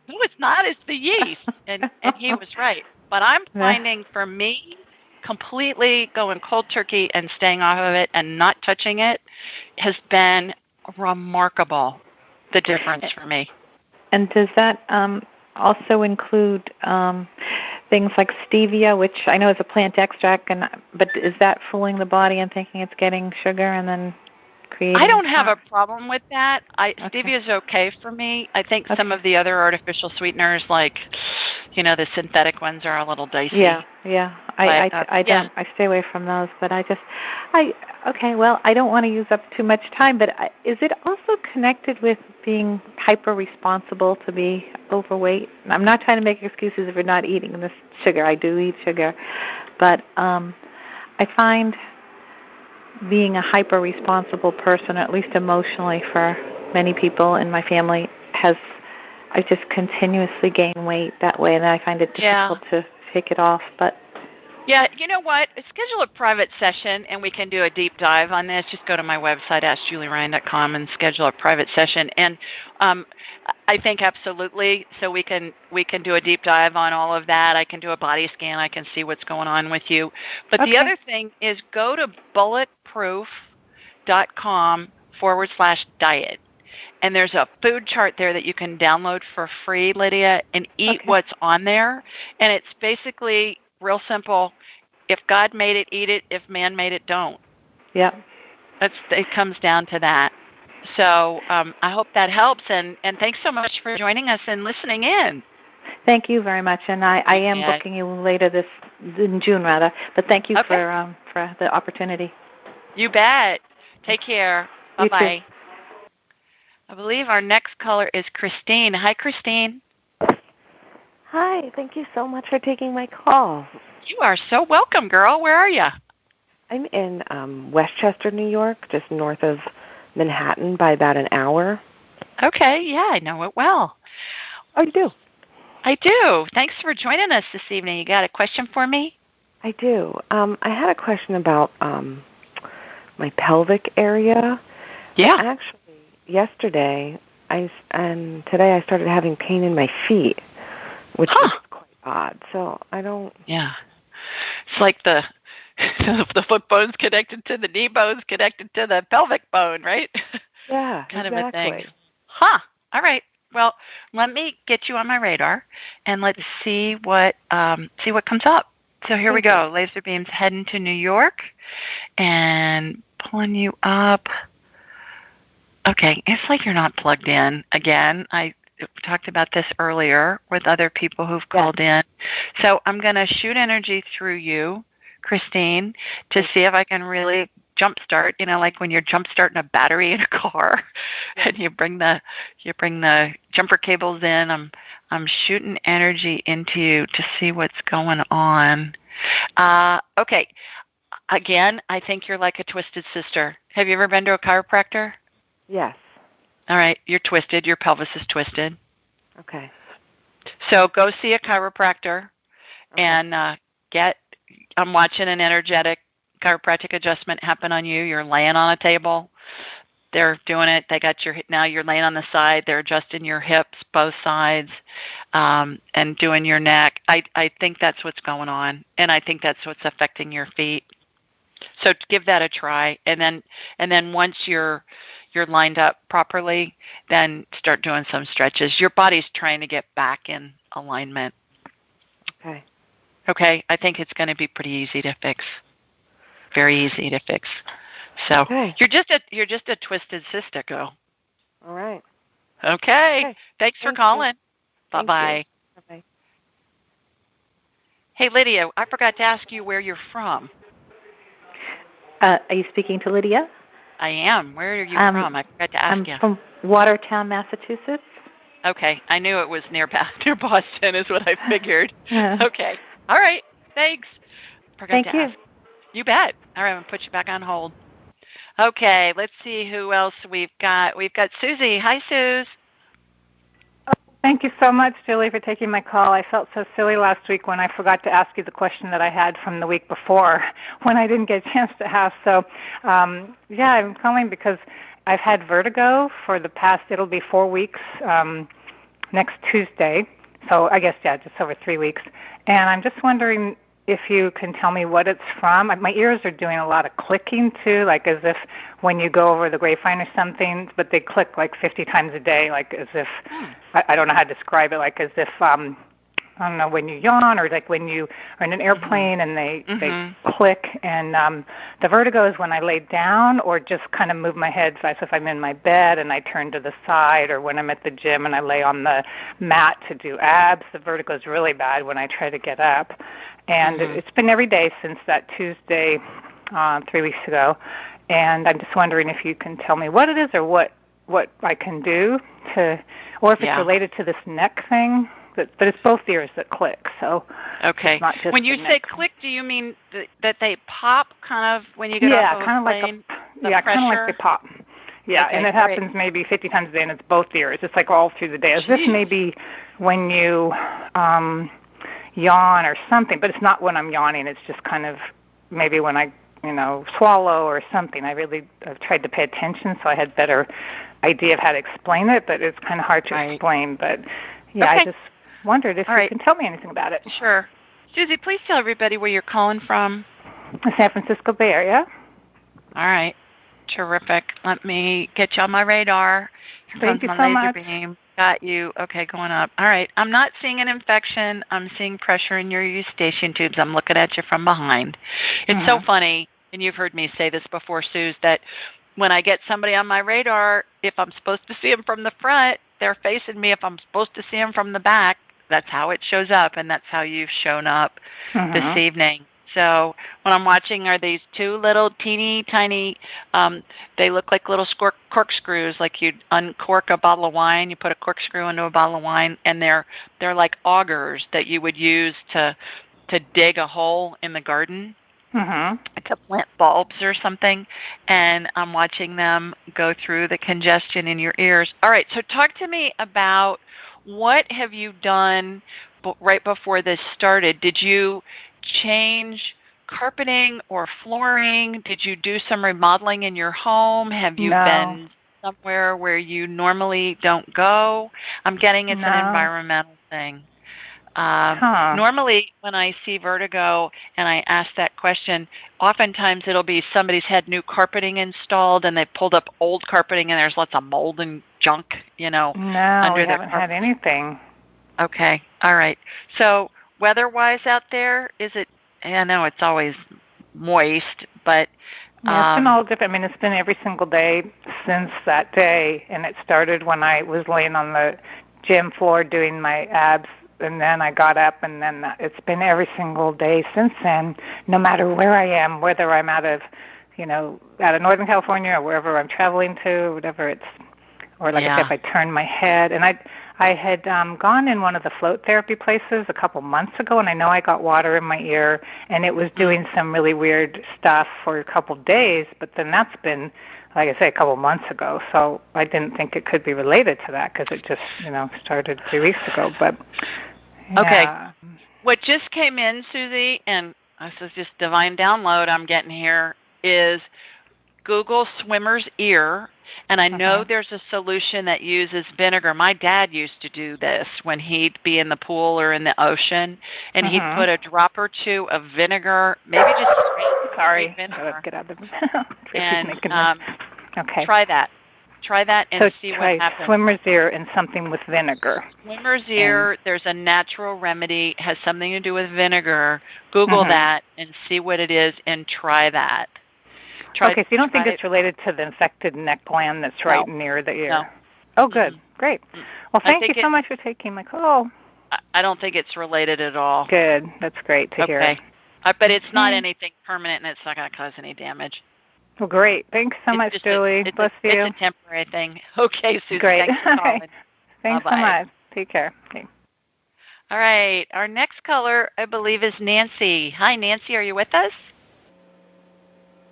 "No, it's not. It's the yeast." And he was right. But I'm finding for me, completely going cold turkey and staying off of it and not touching it has been remarkable, the difference for me. And does that also include things like stevia, which I know is a plant extract, but is that fooling the body and thinking it's getting sugar and then creating? I don't have a problem with that. Stevia is okay for me. I think some of the other artificial sweeteners, like the synthetic ones, are a little dicey. Yeah. I stay away from those, but I don't want to use up too much time, but is it also connected with being hyper-responsible to be overweight? I'm not trying to make excuses if you're not eating this sugar. I do eat sugar, but I find being a hyper-responsible person, at least emotionally for many people in my family, I just continuously gain weight that way, and I find it difficult to take it off. But yeah, you know what? Schedule a private session, and we can do a deep dive on this. Just go to my website, AskJulieRyan.com, and schedule a private session. And I think absolutely. So we can do a deep dive on all of that. I can do a body scan. I can see what's going on with you. But the other thing is, go to bulletproof.com/diet. And there's a food chart there that you can download for free, Lydia, and eat what's on there. And it's basically real simple. If God made it, eat it. If man made it, don't. Yeah. It comes down to that. So I hope that helps. And thanks so much for joining us and listening in. Thank you very much. And I am booking you later in June, rather. But thank you for the opportunity. You bet. Take care. Bye-bye. I believe our next caller is Christine. Hi, Christine. Hi. Thank you so much for taking my call. You are so welcome, girl. Where are you? I'm in Westchester, New York, just north of Manhattan by about an hour. Okay. Yeah, I know it well. Oh, you do? I do. Thanks for joining us this evening. You got a question for me? I do. I had a question about my pelvic area. Yeah. Actually, yesterday and today I started having pain in my feet, which is quite odd. So I don't. Yeah, it's like the foot bone's connected to the knee bone's connected to the pelvic bone, right? Yeah, kind exactly. of a thing. All right. Well, let me get you on my radar, and let's see what comes up. So here we go. Laser beams heading to New York, and pulling you up. Okay, it's like you're not plugged in again. I talked about this earlier with other people who've called in. So I'm going to shoot energy through you, Christine, to see if I can really jumpstart, like when you're jumpstarting a battery in a car and you bring the jumper cables in. I'm shooting energy into you to see what's going on. Okay. Again, I think you're like a twisted sister. Have you ever been to a chiropractor? Yes. All right. You're twisted. Your pelvis is twisted. Okay. So go see a chiropractor and I'm watching an energetic chiropractic adjustment happen on you. You're laying on a table. They're doing it. They got now you're laying on the side. They're adjusting your hips, both sides, and doing your neck. I think that's what's going on, and I think that's what's affecting your feet. So give that a try, and then once you're lined up properly, then start doing some stretches. Your body's trying to get back in alignment. Okay. Okay. I think it's going to be pretty easy to fix. Very easy to fix. So you're just a twisted sister, girl. All right. Okay. Thanks for calling. Bye-bye. Bye-bye. Hey, Lydia, I forgot to ask you where you're from. Are you speaking to Lydia? I am. Where are you from? I forgot to ask you. I'm from Watertown, Massachusetts. Okay. I knew it was near Boston is what I figured. Okay. All right. Thanks. Thank you. Ask. You bet. All right. I'm going to put you back on hold. Okay. Let's see who else we've got. We've got Susie. Hi, Suze. Thank you so much, Julie, for taking my call. I felt so silly last week when I forgot to ask you the question that I had from the week before when I didn't get a chance to ask. So, I'm calling because I've had vertigo for the past, it'll be 4 weeks next Tuesday. So I guess, just over 3 weeks. And I'm just wondering if you can tell me what it's from. My ears are doing a lot of clicking, too, like as if when you go over the grapevine or something, but they click like 50 times a day, like as if, I don't know how to describe it, like as if, I don't know, when you yawn or like when you are in an airplane and they click. And the vertigo is when I lay down or just kind of move my head, as if I'm in my bed and I turn to the side, or when I'm at the gym and I lay on the mat to do abs. The vertigo is really bad when I try to get up. And it's been every day since that Tuesday 3 weeks ago. And I'm just wondering if you can tell me what it is or what I can do to, or if it's related to this neck thing. But it's both ears that click, so okay. It's not just when you say click, do you mean that they pop kind of when you get off of a plane? Kind of like they pop. Yeah, okay, and it happens maybe 50 times a day, and it's both ears. It's like all through the day, as if maybe when you yawn or something, but it's not when I'm yawning. It's just kind of maybe when I swallow or something. I've tried to pay attention, so I had better idea of how to explain it, but it's kind of hard to explain. But I just wondered if you can tell me anything about it. Sure. Susie, please tell everybody where you're calling from. The San Francisco Bay Area. All right. Terrific. Let me get you on my radar. Thank you so much. Beam. Got you. Okay, going up. All right. I'm not seeing an infection. I'm seeing pressure in your eustachian tubes. I'm looking at you from behind. It's so funny, and you've heard me say this before, Suze, that when I get somebody on my radar, if I'm supposed to see them from the front, they're facing me. If I'm supposed to see them from the back, that's how it shows up, and that's how you've shown up this evening. So what I'm watching are these two little teeny tiny, they look like little corkscrews, like you'd uncork a bottle of wine. You put a corkscrew into a bottle of wine, and they're like augers that you would use to dig a hole in the garden. To plant bulbs or something, and I'm watching them go through the congestion in your ears. All right, so talk to me about what have you done right before this started? Did you change carpeting or flooring? Did you do some remodeling in your home? Have you been somewhere where you normally don't go? I'm getting it's an environmental thing. Normally, when I see vertigo and I ask that question, oftentimes it'll be somebody's had new carpeting installed and they pulled up old carpeting and there's lots of mold and junk, under we the haven't had anything. Okay, all right. So weather-wise out there, is it? I know it's always moist, but it's been all different. I mean, it's been every single day since that day, and it started when I was laying on the gym floor doing my abs. And then I got up, and then it's been every single day since then, no matter where I am, whether I'm out of Northern California or wherever I'm traveling to, or whatever. or like I said, if I turn my head. And I had gone in one of the float therapy places a couple months ago, and I know I got water in my ear, and it was doing some really weird stuff for a couple days, but then that's been, like I say, a couple months ago, so I didn't think it could be related to that because it just, started 3 weeks ago. But Okay. What just came in, Susie, and this is just divine download I'm getting here, is Google swimmer's ear, and I know there's a solution that uses vinegar. My dad used to do this when he'd be in the pool or in the ocean, and he'd put a drop or two of vinegar, maybe just straight vinegar. Get out of the and try that. Try that and see what happens. Swimmer's ear and something with vinegar. Swimmer's ear, there's a natural remedy, has something to do with vinegar. Google that and see what it is and try that. So you don't think it's related to the infected neck gland that's right near the ear? No. Oh, good. Great. Well, thank you so much for taking my call. I don't think it's related at all. Good. That's great to hear. But it's not anything permanent, and it's not going to cause any damage. Well, great. Thanks so much, Julie. Bless you. It's a temporary thing. Okay, Susan. Great. Thanks for calling. Thanks so much. Take care. Okay. All right. Our next caller, I believe, is Nancy. Hi, Nancy. Are you with us?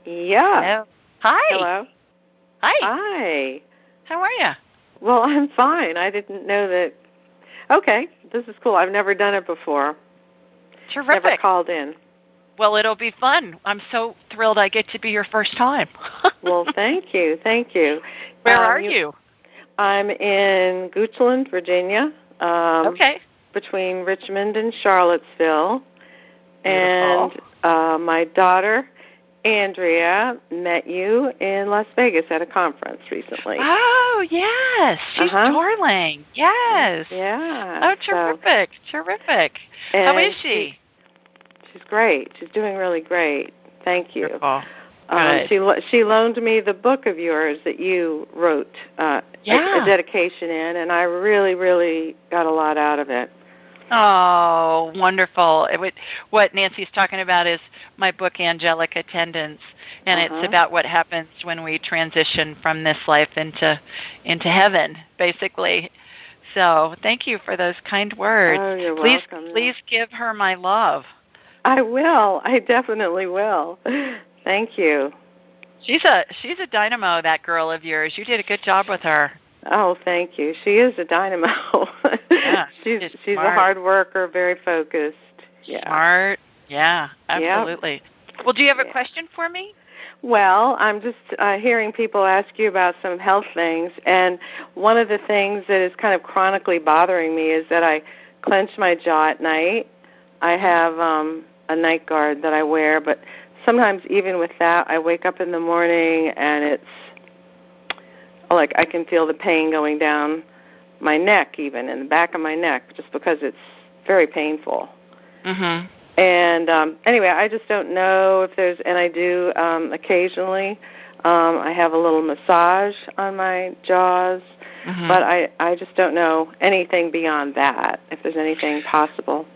Yeah. Hello. Hi. Hello. Hi. Hi. How are you? Well, I'm fine. I didn't know that. Okay. This is cool. I've never done it before. Terrific. Never called in. Well, it'll be fun. I'm so thrilled I get to be your first time. Well, thank you. Thank you. Where are you? I'm in Goochland, Virginia. Okay. Between Richmond and Charlottesville. Beautiful. And my daughter, Andrea, met you in Las Vegas at a conference recently. Oh, yes. She's darling. Yes. Yeah. Oh, terrific. Terrific. How is she? She's great. She's doing really great. Thank you. Good. She loaned me the book of yours that you wrote a dedication in, and I really, really got a lot out of it. Oh, wonderful. What Nancy's talking about is my book, Angelic Attendants, and it's about what happens when we transition from this life into heaven, basically. So thank you for those kind words. Oh, you're welcome. Please give her my love. I will. I definitely will. Thank you. She's a dynamo, that girl of yours. You did a good job with her. Oh, thank you. She is a dynamo. Yeah, she's a hard worker, very focused. Yeah. Smart. Yeah, absolutely. Yep. Well, do you have a question for me? Well, I'm just hearing people ask you about some health things, and one of the things that is kind of chronically bothering me is that I clench my jaw at night. I have a night guard that I wear, but sometimes even with that, I wake up in the morning and it's like I can feel the pain going down my neck, even in the back of my neck, just because it's very painful. Mm-hmm. And anyway, I just don't know if there's, and I do occasionally. I have a little massage on my jaws, but I just don't know anything beyond that, if there's anything possible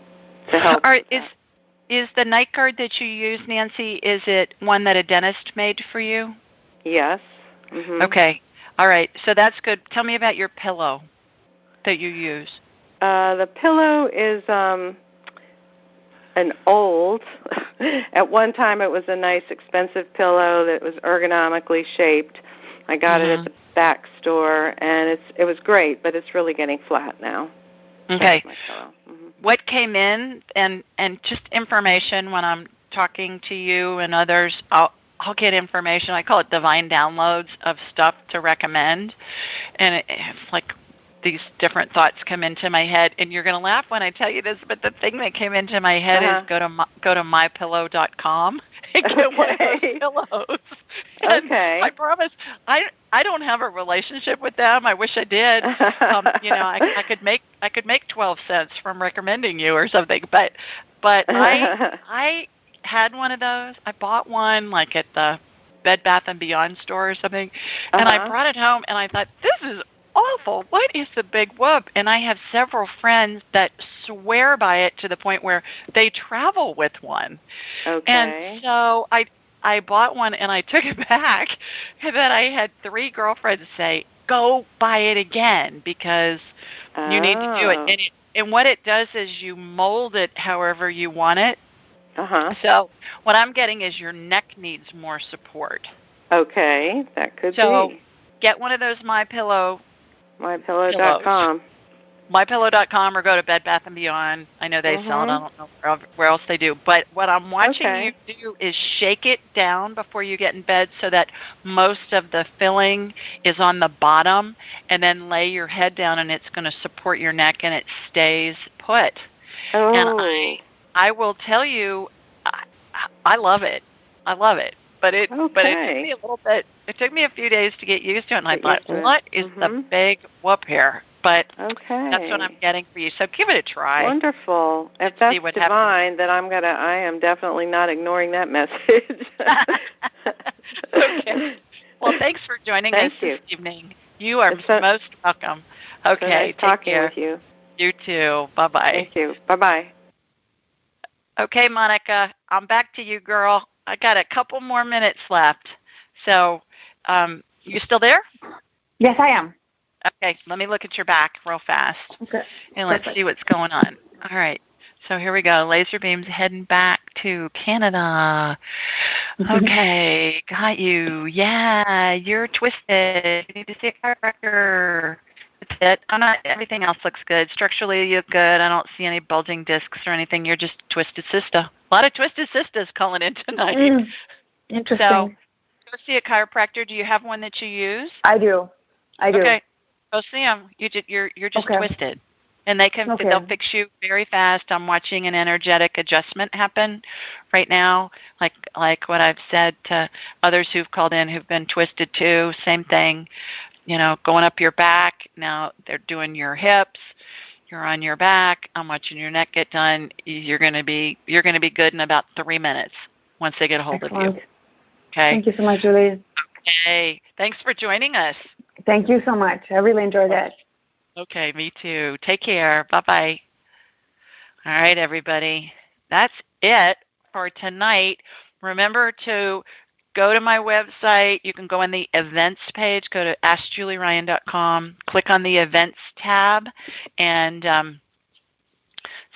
to help. Is the night guard that you use, Nancy, is it one that a dentist made for you? Yes. Mm-hmm. Okay. All right. So that's good. Tell me about your pillow that you use. The pillow is an old, at one time it was a nice expensive pillow that was ergonomically shaped. I got it at the back store, and it was great, but it's really getting flat now. Okay. What came in, and just information when I'm talking to you and others, I'll get information. I call it divine downloads of stuff to recommend, and it's like these different thoughts come into my head, and you're going to laugh when I tell you this, but the thing that came into my head is go to mypillow.com and get one of those pillows. Okay. I promise, I don't have a relationship with them. I wish I did. I could make 12 cents from recommending you or something, but I had one of those. I bought one like at the Bed Bath & Beyond store or something, and I brought it home, and I thought, this is awful. What is the big whoop? And I have several friends that swear by it to the point where they travel with one. Okay. And so I bought one and I took it back, and then I had 3 girlfriends say, go buy it again because you need to do it. And what it does is you mold it however you want it. So what I'm getting is your neck needs more support. Okay, that could be. So get one of those MyPillow. MyPillow.com. MyPillow.com or go to Bed Bath & Beyond. I know they sell it. I don't know where else they do. But what I'm watching you do is shake it down before you get in bed so that most of the filling is on the bottom, and then lay your head down, and it's going to support your neck, and it stays put. And I will tell you, I love it. I love it. But it took me a little bit. It took me a few days to get used to it, and I thought, what is the big whoop here? But that's what I'm getting for you. So give it a try. Wonderful. If that's divine, then I am definitely not ignoring that message. Okay. Well, thanks for joining us this evening. You are most welcome. Okay. Nice talking with you. You too. Bye-bye. Thank you. Bye-bye. Okay, Monica, I'm back to you, girl. I got a couple more minutes left. So, you still there? Yes, I am. Okay, let me look at your back real fast. Okay. And let's see what's going on. All right. So here we go. Laser beams heading back to Canada. Okay, got you. Yeah, you're twisted. You need to see a chiropractor. That's it. Everything else looks good. Structurally, you look good. I don't see any bulging discs or anything. You're just twisted Sista. A lot of twisted Sistas calling in tonight. Interesting. So, go see a chiropractor. Do you have one that you use? I do. Okay. Go see them. You're just twisted, and they'll fix you very fast. I'm watching an energetic adjustment happen right now, like what I've said to others who've called in who've been twisted too. Same thing, going up your back. Now they're doing your hips. You're on your back. I'm watching your neck get done. You're gonna be good in about 3 minutes once they get a hold of you. Okay. Thank you so much, Julie. Okay. Thanks for joining us. Thank you so much. I really enjoyed it. Okay, me too. Take care. Bye-bye. All right, everybody. That's it for tonight. Remember to go to my website. You can go on the events page. Go to AskJulieRyan.com. Click on the events tab and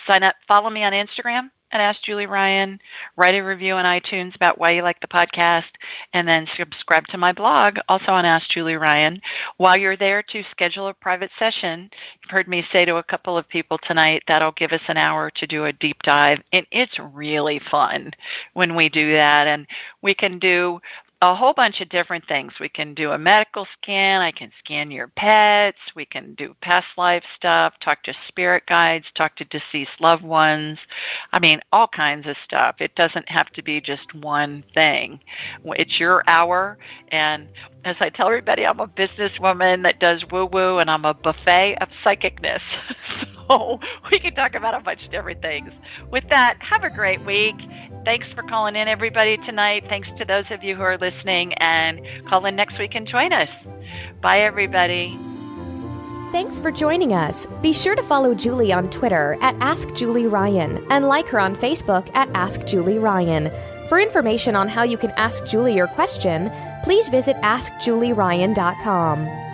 sign up. Follow me on Instagram at Ask Julie Ryan. Write a review on iTunes about why you like the podcast, and then subscribe to my blog, also on Ask Julie Ryan. While you're there to schedule a private session, you've heard me say to a couple of people tonight, that'll give us an hour to do a deep dive, and it's really fun when we do that, and we can do a whole bunch of different things. We can do a medical scan. I can scan your pets. We can do past life stuff, talk to spirit guides, talk to deceased loved ones. I mean, all kinds of stuff. It doesn't have to be just one thing. It's your hour. And as I tell everybody, I'm a businesswoman that does woo-woo, and I'm a buffet of psychicness. So we can talk about a bunch of different things. With that, have a great week. Thanks for calling in, everybody, tonight. Thanks to those of you who are listening, and call in next week and join us. Bye, everybody. Thanks for joining us. Be sure to follow Julie on Twitter at AskJulieRyan and like her on Facebook at AskJulieRyan. For information on how you can ask Julie your question, please visit AskJulieRyan.com.